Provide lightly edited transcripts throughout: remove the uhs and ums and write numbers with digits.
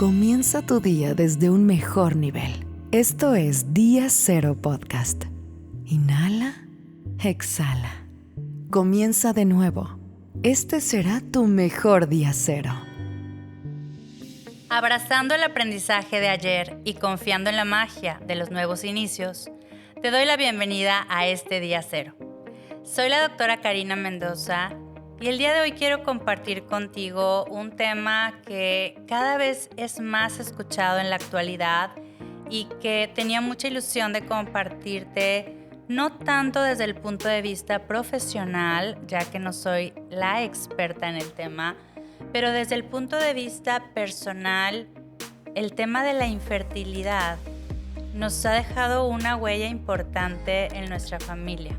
Comienza tu día desde un mejor nivel. Esto es Día Cero Podcast. Inhala, exhala. Comienza de nuevo. Este será tu mejor día cero. Abrazando el aprendizaje de ayer y confiando en la magia de los nuevos inicios, te doy la bienvenida a este Día Cero. Soy la doctora Karina Mendoza y el día de hoy quiero compartir contigo un tema que cada vez es más escuchado en la actualidad y que tenía mucha ilusión de compartirte, no tanto desde el punto de vista profesional, ya que no soy la experta en el tema, pero desde el punto de vista personal, el tema de la infertilidad nos ha dejado una huella importante en nuestra familia.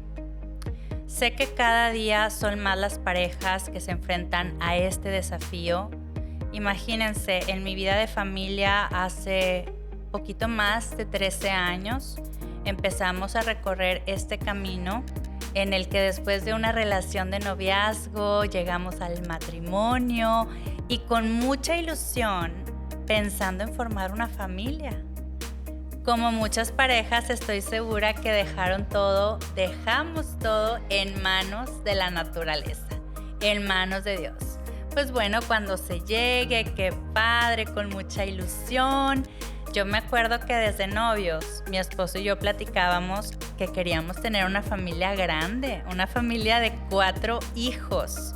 Sé que cada día son más las parejas que se enfrentan a este desafío. Imagínense, en mi vida de familia hace poquito más de 13 años empezamos a recorrer este camino en el que después de una relación de noviazgo llegamos al matrimonio y con mucha ilusión pensando en formar una familia. Como muchas parejas, estoy segura que dejamos todo en manos de la naturaleza, en manos de Dios. Pues bueno, cuando se llegue, qué padre, con mucha ilusión. Yo me acuerdo que desde novios, mi esposo y yo platicábamos que queríamos tener una familia grande, una familia de 4 hijos.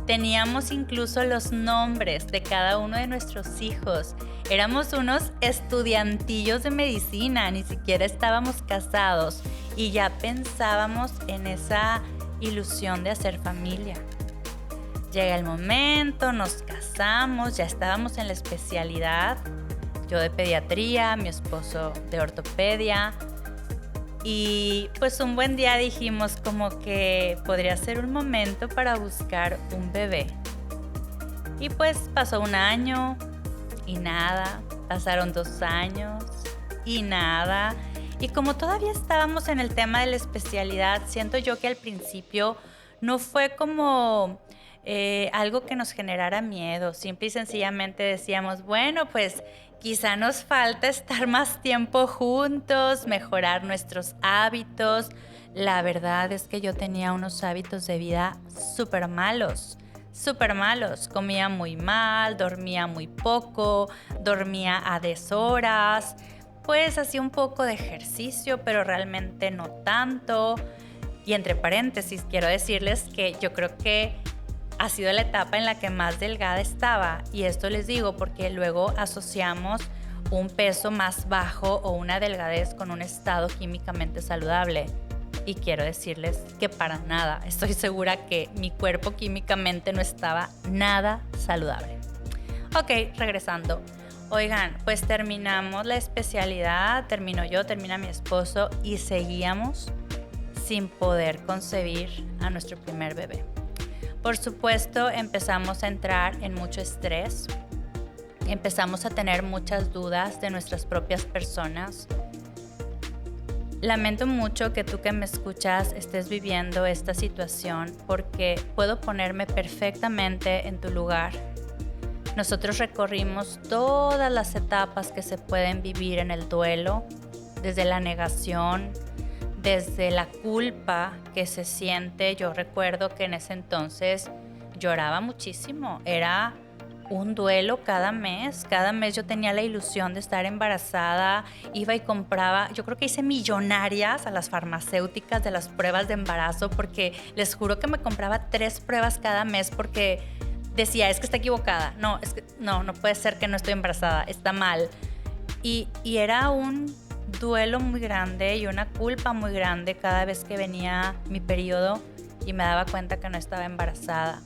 Teníamos incluso los nombres de cada uno de nuestros hijos. Éramos unos estudiantillos de medicina, ni siquiera estábamos casados y ya pensábamos en esa ilusión de hacer familia. Llega el momento, nos casamos, ya estábamos en la especialidad. Yo de pediatría, mi esposo de ortopedia. Y pues un buen día dijimos como que podría ser un momento para buscar un bebé. Y pues pasó 1 año y nada, pasaron 2 años y nada. Y como todavía estábamos en el tema de la especialidad, siento yo que al principio no fue como algo que nos generara miedo. Simple y sencillamente decíamos, bueno, pues quizá nos falta estar más tiempo juntos, mejorar nuestros hábitos. La verdad es que yo tenía unos hábitos de vida súper malos. Comía muy mal, dormía muy poco, dormía a deshoras. Pues hacía un poco de ejercicio, pero realmente no tanto. Y entre paréntesis, quiero decirles que yo creo que ha sido la etapa en la que más delgada estaba, y esto les digo porque luego asociamos un peso más bajo o una delgadez con un estado químicamente saludable, y quiero decirles que para nada, estoy segura que mi cuerpo químicamente no estaba nada saludable. Ok, regresando. Oigan, pues terminamos la especialidad, termino yo, termina mi esposo y seguíamos sin poder concebir a nuestro primer bebé. Por supuesto, empezamos a entrar en mucho estrés, empezamos a tener muchas dudas de nuestras propias personas. Lamento mucho que tú que me escuchas estés viviendo esta situación porque puedo ponerme perfectamente en tu lugar. Nosotros recorrimos todas las etapas que se pueden vivir en el duelo, desde la negación, desde la culpa que se siente. Yo recuerdo que en ese entonces lloraba muchísimo. Era un duelo cada mes. Cada mes yo tenía la ilusión de estar embarazada. Iba y compraba, yo creo que hice millonarias a las farmacéuticas de las pruebas de embarazo, porque les juro que me compraba 3 pruebas cada mes porque decía, es que está equivocada. No, es que no puede ser que no estoy embarazada. Está mal. Y era un duelo muy grande y una culpa muy grande cada vez que venía mi periodo y me daba cuenta que no estaba embarazada.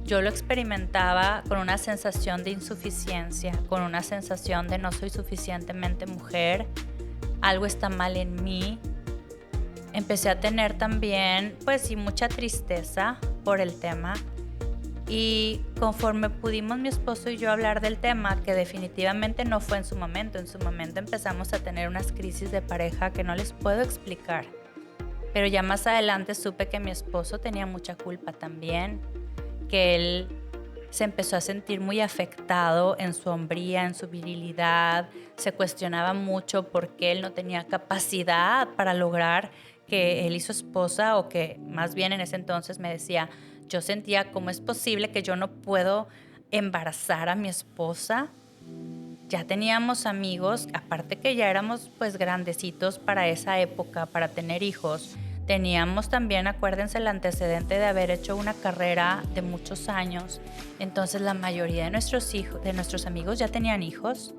Yo lo experimentaba con una sensación de insuficiencia, con una sensación de no soy suficientemente mujer, algo está mal en mí. Empecé a tener también, pues sí, mucha tristeza por el tema. Y conforme pudimos mi esposo y yo hablar del tema, que definitivamente no fue en su momento empezamos a tener unas crisis de pareja que no les puedo explicar. Pero ya más adelante supe que mi esposo tenía mucha culpa también, que él se empezó a sentir muy afectado en su hombría, en su virilidad. Se cuestionaba mucho por qué él no tenía capacidad para lograr que él y su esposa, o que más bien en ese entonces me decía, yo sentía cómo es posible que yo no puedo embarazar a mi esposa. Ya teníamos amigos, aparte que ya éramos pues grandecitos para esa época, para tener hijos. Teníamos también, acuérdense, el antecedente de haber hecho una carrera de muchos años. Entonces la mayoría de nuestros amigos ya tenían hijos.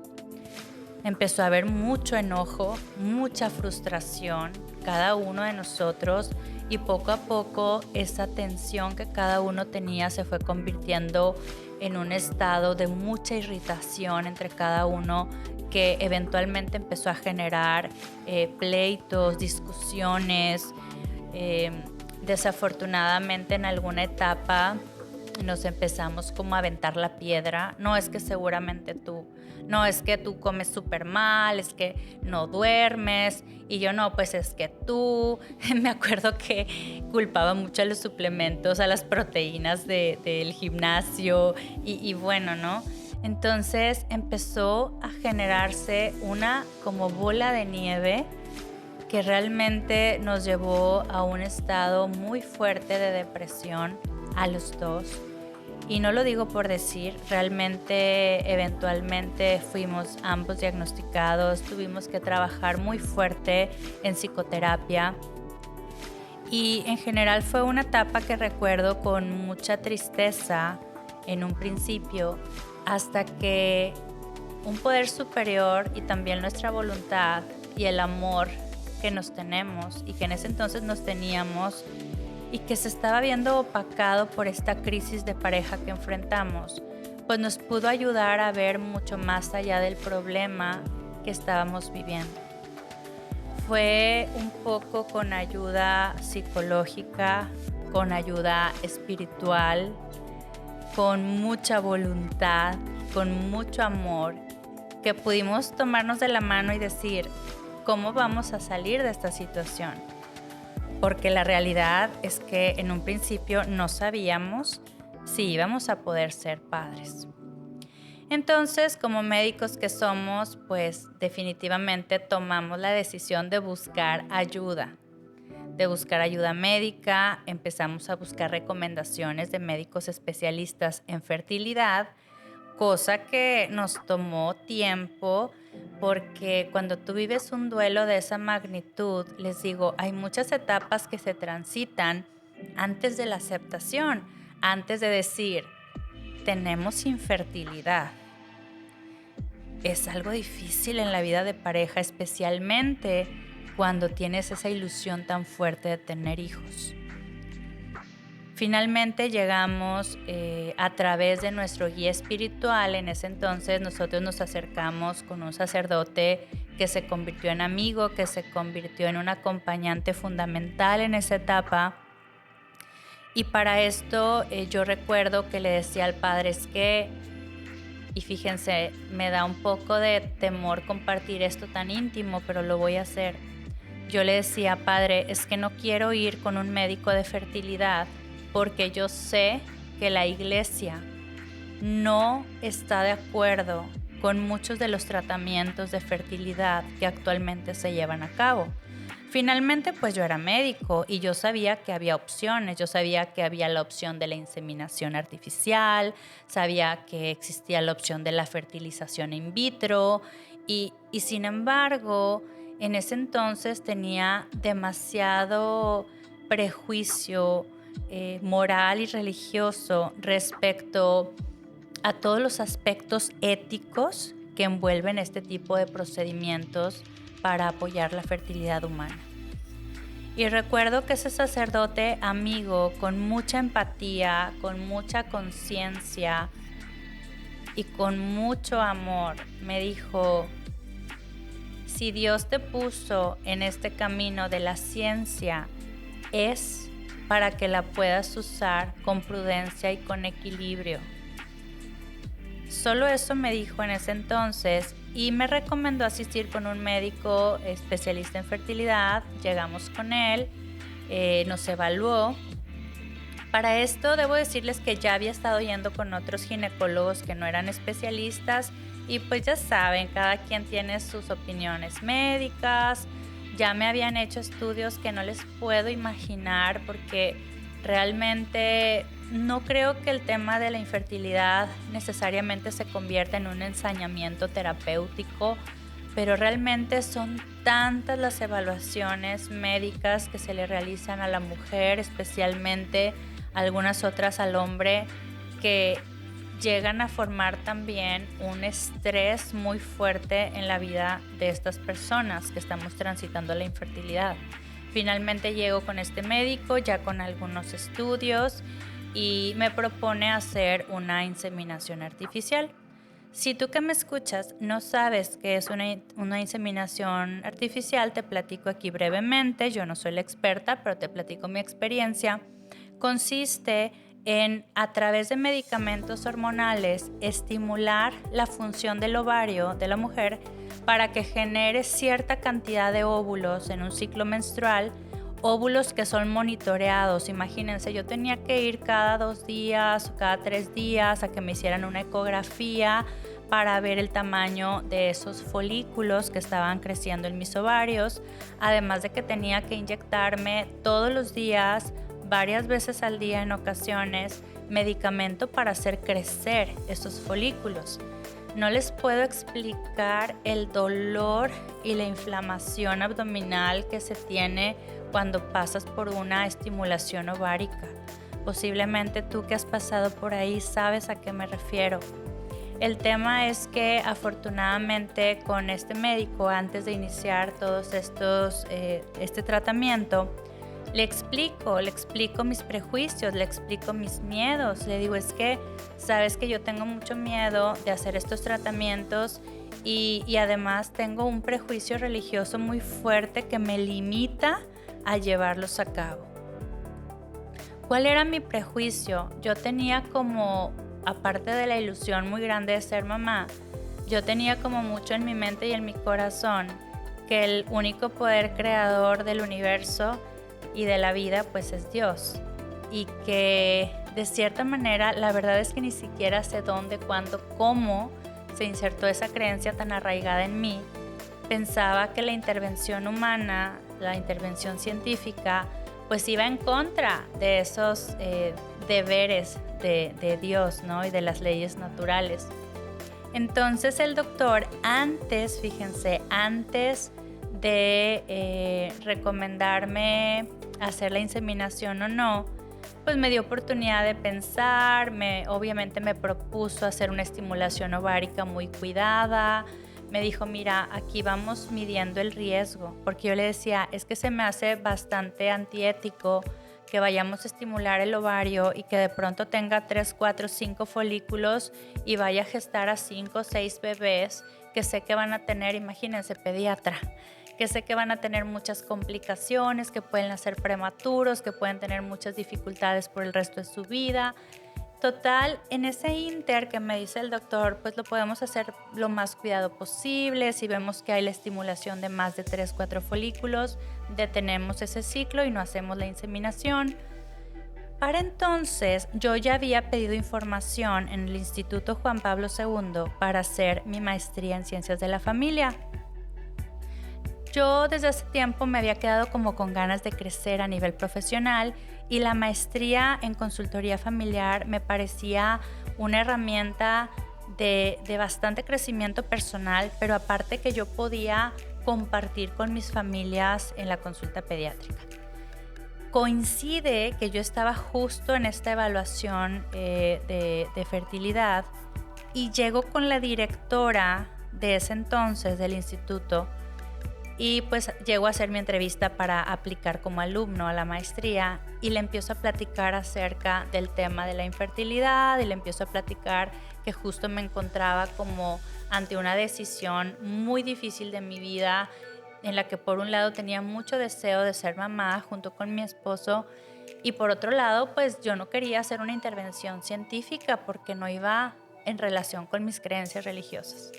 Empezó a haber mucho enojo, mucha frustración, cada uno de nosotros, y poco a poco esa tensión que cada uno tenía se fue convirtiendo en un estado de mucha irritación entre cada uno, que eventualmente empezó a generar pleitos, discusiones. Desafortunadamente en alguna etapa nos empezamos como a aventar la piedra. No es que seguramente tú, no es que tú comes súper mal, es que no duermes, y yo no, pues es que tú. Me acuerdo que culpaba mucho a los suplementos, a las proteínas del gimnasio, y bueno, ¿no? Entonces empezó a generarse una como bola de nieve que realmente nos llevó a un estado muy fuerte de depresión a los dos. Y no lo digo por decir, realmente eventualmente fuimos ambos diagnosticados, tuvimos que trabajar muy fuerte en psicoterapia, y en general fue una etapa que recuerdo con mucha tristeza en un principio, hasta que un poder superior y también nuestra voluntad y el amor que nos tenemos y que en ese entonces nos teníamos, y que se estaba viendo opacado por esta crisis de pareja que enfrentamos, pues nos pudo ayudar a ver mucho más allá del problema que estábamos viviendo. Fue un poco con ayuda psicológica, con ayuda espiritual, con mucha voluntad, con mucho amor, que pudimos tomarnos de la mano y decir, ¿cómo vamos a salir de esta situación? Porque la realidad es que en un principio no sabíamos si íbamos a poder ser padres. Entonces, como médicos que somos, pues definitivamente tomamos la decisión de buscar ayuda médica. Empezamos a buscar recomendaciones de médicos especialistas en fertilidad, cosa que nos tomó tiempo, porque cuando tú vives un duelo de esa magnitud, les digo, hay muchas etapas que se transitan antes de la aceptación, antes de decir, tenemos infertilidad. Es algo difícil en la vida de pareja, especialmente cuando tienes esa ilusión tan fuerte de tener hijos. Finalmente llegamos a través de nuestro guía espiritual. En ese entonces nosotros nos acercamos con un sacerdote que se convirtió en amigo, que se convirtió en un acompañante fundamental en esa etapa. Y para esto yo recuerdo que le decía al padre, es que, y fíjense, me da un poco de temor compartir esto tan íntimo, pero lo voy a hacer. Yo le decía, padre, es que no quiero ir con un médico de fertilidad, porque yo sé que la iglesia no está de acuerdo con muchos de los tratamientos de fertilidad que actualmente se llevan a cabo. Finalmente, pues yo era médico y yo sabía que había opciones. Yo sabía que había la opción de la inseminación artificial, sabía que existía la opción de la fertilización in vitro, y sin embargo, en ese entonces tenía demasiado prejuicio moral y religioso respecto a todos los aspectos éticos que envuelven este tipo de procedimientos para apoyar la fertilidad humana. Y recuerdo que ese sacerdote amigo, con mucha empatía, con mucha conciencia y con mucho amor, me dijo, si Dios te puso en este camino de la ciencia, es para que la puedas usar con prudencia y con equilibrio. Solo eso me dijo en ese entonces, y me recomendó asistir con un médico especialista en fertilidad. Llegamos con él, nos evaluó Para esto debo decirles que ya había estado yendo con otros ginecólogos que no eran especialistas y pues ya saben, cada quien tiene sus opiniones médicas. Ya me habían hecho estudios que no les puedo imaginar porque realmente no creo que el tema de la infertilidad necesariamente se convierta en un ensañamiento terapéutico, pero realmente son tantas las evaluaciones médicas que se le realizan a la mujer, especialmente algunas otras al hombre, que llegan a formar también un estrés muy fuerte en la vida de estas personas que estamos transitando la infertilidad. Finalmente llego con este médico ya con algunos estudios y me propone hacer una inseminación artificial. Si tú que me escuchas no sabes qué es una inseminación artificial, te platico aquí brevemente. Yo no soy la experta, pero te platico mi experiencia. Consiste en, a través de medicamentos hormonales, estimular la función del ovario de la mujer para que genere cierta cantidad de óvulos en un ciclo menstrual, óvulos que son monitoreados. Imagínense, yo tenía que ir cada 2 días o cada 3 días a que me hicieran una ecografía para ver el tamaño de esos folículos que estaban creciendo en mis ovarios, además de que tenía que inyectarme todos los días, varias veces al día en ocasiones, medicamento para hacer crecer esos folículos. No les puedo explicar el dolor y la inflamación abdominal que se tiene cuando pasas por una estimulación ovárica. Posiblemente tú que has pasado por ahí sabes a qué me refiero. El tema es que afortunadamente con este médico, antes de iniciar este tratamiento, le explico mis prejuicios, le explico mis miedos. Le digo, es que sabes que yo tengo mucho miedo de hacer estos tratamientos y además tengo un prejuicio religioso muy fuerte que me limita a llevarlos a cabo. ¿Cuál era mi prejuicio? Yo tenía como, aparte de la ilusión muy grande de ser mamá, yo tenía como mucho en mi mente y en mi corazón que el único poder creador del universo y de la vida pues es Dios, y que de cierta manera la verdad es que ni siquiera sé dónde, cuándo, cómo se insertó esa creencia tan arraigada en mí. Pensaba que la intervención humana, la intervención científica pues iba en contra de esos deberes de Dios, ¿no? Y de las leyes naturales. Entonces el doctor antes de recomendarme hacer la inseminación o no, pues me dio oportunidad de pensar, obviamente me propuso hacer una estimulación ovárica muy cuidada. Me dijo, mira, aquí vamos midiendo el riesgo, porque yo le decía, es que se me hace bastante antiético que vayamos a estimular el ovario y que de pronto tenga 3, 4, 5 folículos y vaya a gestar a 5 o 6 bebés que sé que van a tener, imagínense, pediatra, que sé que van a tener muchas complicaciones, que pueden nacer prematuros, que pueden tener muchas dificultades por el resto de su vida. Total, en ese inter que me dice el doctor, pues lo podemos hacer lo más cuidado posible. Si vemos que hay la estimulación de más de 3, 4 folículos, detenemos ese ciclo y no hacemos la inseminación. Para entonces, yo ya había pedido información en el Instituto Juan Pablo II para hacer mi maestría en Ciencias de la Familia. Yo desde hace tiempo me había quedado como con ganas de crecer a nivel profesional y la maestría en consultoría familiar me parecía una herramienta de bastante crecimiento personal, pero aparte que yo podía compartir con mis familias en la consulta pediátrica. Coincide que yo estaba justo en esta evaluación de fertilidad y llego con la directora de ese entonces del instituto. Y pues llego a hacer mi entrevista para aplicar como alumno a la maestría y le empiezo a platicar acerca del tema de la infertilidad y le empiezo a platicar que justo me encontraba como ante una decisión muy difícil de mi vida en la que por un lado tenía mucho deseo de ser mamá junto con mi esposo y por otro lado pues yo no quería hacer una intervención científica porque no iba en relación con mis creencias religiosas.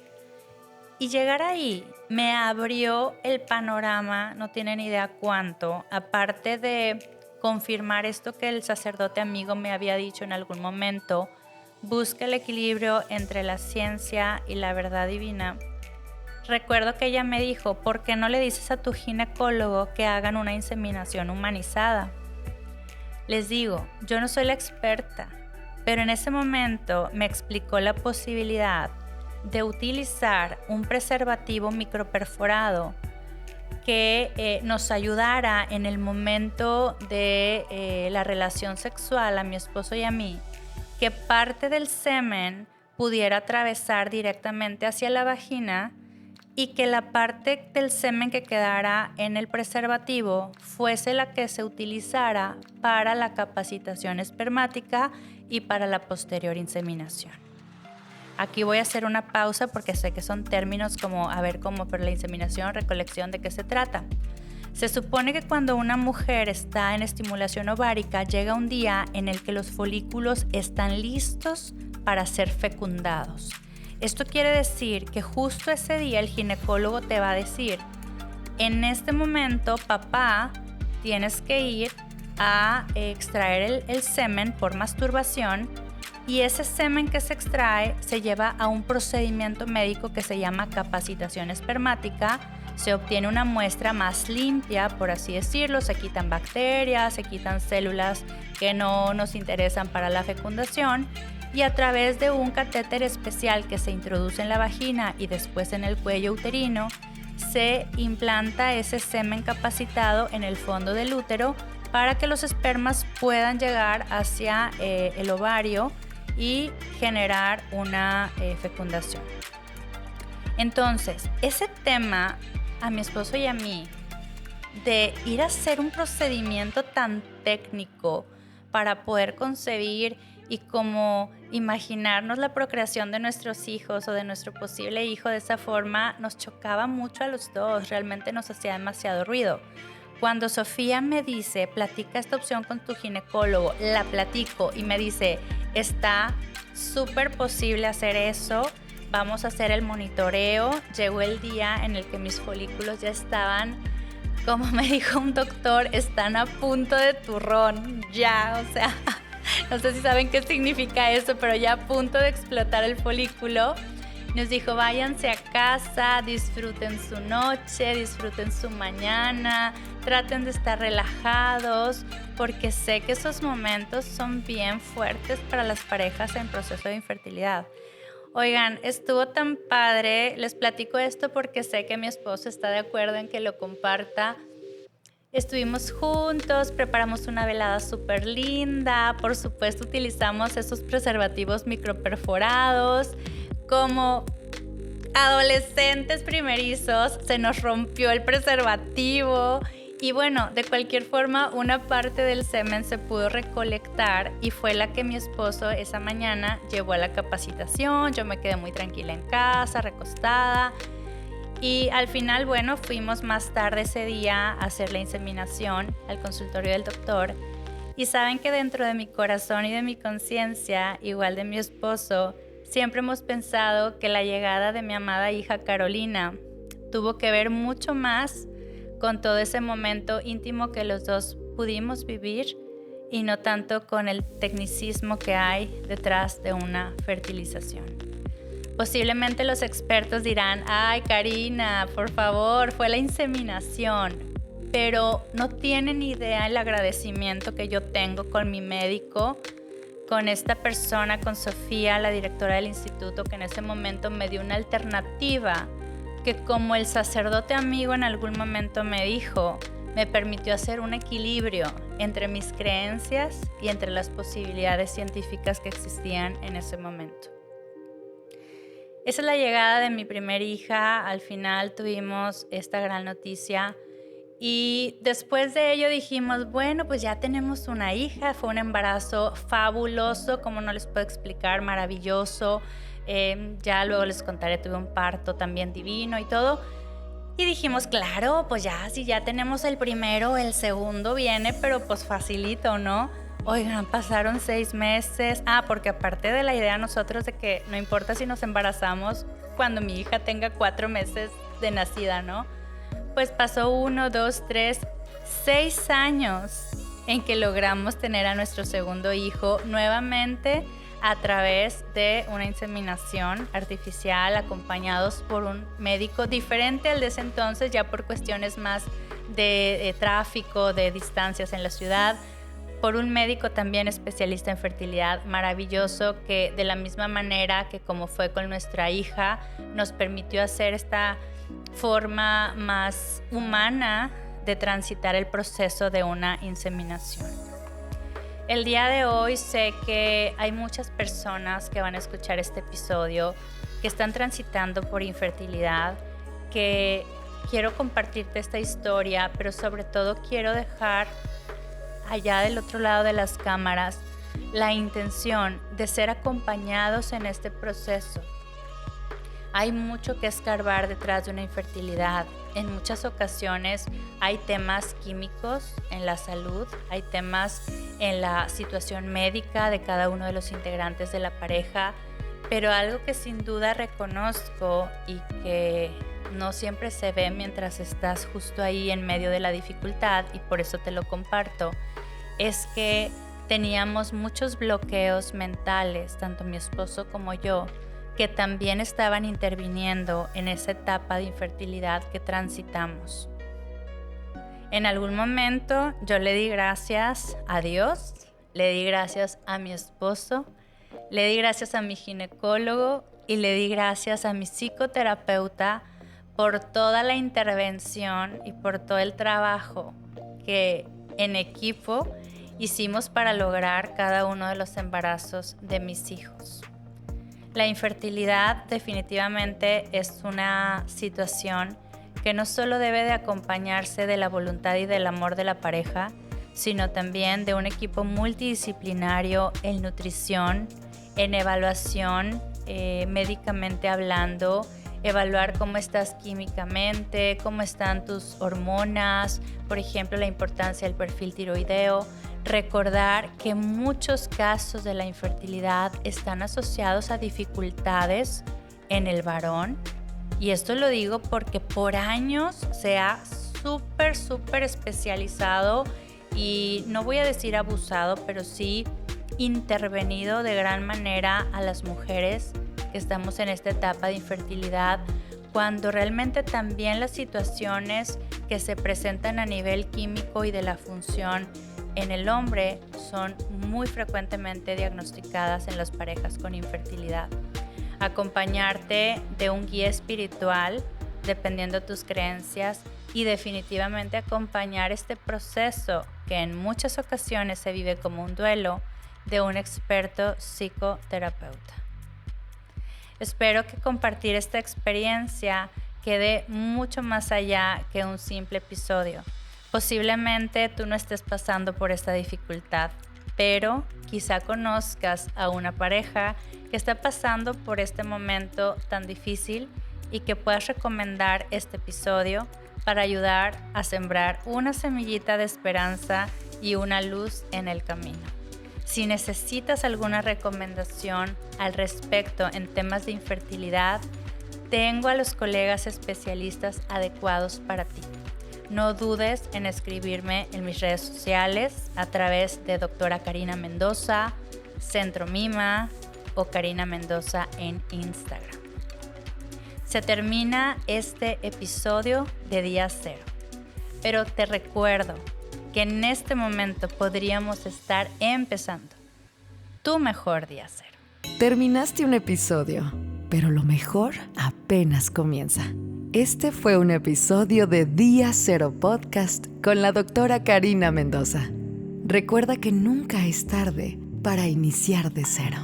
Y llegar ahí me abrió el panorama, no tienen idea cuánto, aparte de confirmar esto que el sacerdote amigo me había dicho en algún momento, busca el equilibrio entre la ciencia y la verdad divina. Recuerdo que ella me dijo, ¿por qué no le dices a tu ginecólogo que hagan una inseminación humanizada? Les digo, yo no soy la experta, pero en ese momento me explicó la posibilidad de utilizar un preservativo microperforado que nos ayudara en el momento de la relación sexual a mi esposo y a mí, que parte del semen pudiera atravesar directamente hacia la vagina y que la parte del semen que quedara en el preservativo fuese la que se utilizara para la capacitación espermática y para la posterior inseminación. Aquí voy a hacer una pausa porque sé que son términos como, pero la inseminación, recolección, ¿de qué se trata? Se supone que cuando una mujer está en estimulación ovárica, llega un día en el que los folículos están listos para ser fecundados. Esto quiere decir que justo ese día el ginecólogo te va a decir, en este momento, papá, tienes que ir a extraer el semen por masturbación, y ese semen que se extrae se lleva a un procedimiento médico que se llama capacitación espermática. Se obtiene una muestra más limpia, por así decirlo, se quitan bacterias, se quitan células que no nos interesan para la fecundación, y a través de un catéter especial que se introduce en la vagina y después en el cuello uterino, se implanta ese semen capacitado en el fondo del útero para que los espermas puedan llegar hacia el ovario y generar una fecundación. Entonces, ese tema a mi esposo y a mí de ir a hacer un procedimiento tan técnico para poder concebir y como imaginarnos la procreación de nuestros hijos o de nuestro posible hijo de esa forma nos chocaba mucho a los dos, realmente nos hacía demasiado ruido. Cuando Sofía me dice, platica esta opción con tu ginecólogo, la platico y me dice, está súper posible hacer eso, vamos a hacer el monitoreo. Llegó el día en el que mis folículos ya estaban, como me dijo un doctor, están a punto de turrón, ya, o sea, no sé si saben qué significa eso, pero ya a punto de explotar el folículo. Nos dijo, váyanse a casa, disfruten su noche, disfruten su mañana, traten de estar relajados, porque sé que esos momentos son bien fuertes para las parejas en proceso de infertilidad. Oigan, estuvo tan padre, les platico esto porque sé que mi esposo está de acuerdo en que lo comparta. Estuvimos juntos, preparamos una velada súper linda, por supuesto utilizamos esos preservativos microperforados. Como adolescentes primerizos se nos rompió el preservativo y bueno, de cualquier forma una parte del semen se pudo recolectar y fue la que mi esposo esa mañana llevó a la capacitación. Yo me quedé muy tranquila en casa, recostada, y al final, bueno, fuimos más tarde ese día a hacer la inseminación al consultorio del doctor. Y saben que dentro de mi corazón y de mi conciencia, igual de mi esposo, siempre hemos pensado que la llegada de mi amada hija Carolina tuvo que ver mucho más con todo ese momento íntimo que los dos pudimos vivir y no tanto con el tecnicismo que hay detrás de una fertilización. Posiblemente los expertos dirán, ay Karina, por favor, fue la inseminación, pero no tienen idea el agradecimiento que yo tengo con mi médico, con esta persona, con Sofía, la directora del instituto, que en ese momento me dio una alternativa que, como el sacerdote amigo en algún momento me dijo, me permitió hacer un equilibrio entre mis creencias y entre las posibilidades científicas que existían en ese momento. Esa es la llegada de mi primera hija. Al final tuvimos esta gran noticia. Y después de ello dijimos, bueno, pues ya tenemos una hija. Fue un embarazo fabuloso, como no les puedo explicar, maravilloso. Ya luego les contaré, tuve un parto también divino y todo. Y dijimos, claro, pues ya, si ya tenemos el primero, el segundo viene, pero pues facilito, ¿no? Oigan, pasaron 6 meses. Porque aparte de la idea nosotros de que no importa si nos embarazamos cuando mi hija tenga 4 meses de nacida, ¿no? Pues pasó 1, 2, 3, 6 años en que logramos tener a nuestro segundo hijo nuevamente a través de una inseminación artificial, acompañados por un médico diferente al de ese entonces, ya por cuestiones más de tráfico, de distancias en la ciudad, por un médico también especialista en fertilidad maravilloso, que de la misma manera que como fue con nuestra hija, nos permitió hacer esta forma más humana de transitar el proceso de una inseminación. El día de hoy sé que hay muchas personas que van a escuchar este episodio que están transitando por infertilidad, que quiero compartirte esta historia, pero sobre todo quiero dejar allá del otro lado de las cámaras la intención de ser acompañados en este proceso. Hay mucho que escarbar detrás de una infertilidad. En muchas ocasiones hay temas químicos en la salud, hay temas en la situación médica de cada uno de los integrantes de la pareja, pero algo que sin duda reconozco y que no siempre se ve mientras estás justo ahí en medio de la dificultad, y por eso te lo comparto, es que teníamos muchos bloqueos mentales, tanto mi esposo como yo, que también estaban interviniendo en esa etapa de infertilidad que transitamos. En algún momento yo le di gracias a Dios, le di gracias a mi esposo, le di gracias a mi ginecólogo y le di gracias a mi psicoterapeuta por toda la intervención y por todo el trabajo que en equipo hicimos para lograr cada uno de los embarazos de mis hijos. La infertilidad definitivamente es una situación que no solo debe de acompañarse de la voluntad y del amor de la pareja, sino también de un equipo multidisciplinario en nutrición, en evaluación, médicamente hablando, evaluar cómo estás químicamente, cómo están tus hormonas, por ejemplo, la importancia del perfil tiroideo. Recordar que muchos casos de la infertilidad están asociados a dificultades en el varón, y esto lo digo porque por años se ha súper especializado, y no voy a decir abusado, pero sí intervenido de gran manera a las mujeres que estamos en esta etapa de infertilidad, cuando realmente también las situaciones que se presentan a nivel químico y de la función en el hombre son muy frecuentemente diagnosticadas en las parejas con infertilidad. Acompañarte de un guía espiritual, dependiendo de tus creencias, y definitivamente acompañar este proceso que en muchas ocasiones se vive como un duelo, de un experto psicoterapeuta. Espero que compartir esta experiencia quede mucho más allá que un simple episodio. Posiblemente tú no estés pasando por esta dificultad, pero quizá conozcas a una pareja que está pasando por este momento tan difícil y que puedas recomendar este episodio para ayudar a sembrar una semillita de esperanza y una luz en el camino. Si necesitas alguna recomendación al respecto en temas de infertilidad, tengo a los colegas especialistas adecuados para ti. No dudes en escribirme en mis redes sociales a través de Doctora Karina Mendoza, Centro Mima o Karina Mendoza en Instagram. Se termina este episodio de Día Cero, pero te recuerdo que en este momento podríamos estar empezando tu mejor día cero. Terminaste un episodio, pero lo mejor apenas comienza. Este fue un episodio de Día Cero Podcast con la doctora Karina Mendoza. Recuerda que nunca es tarde para iniciar de cero.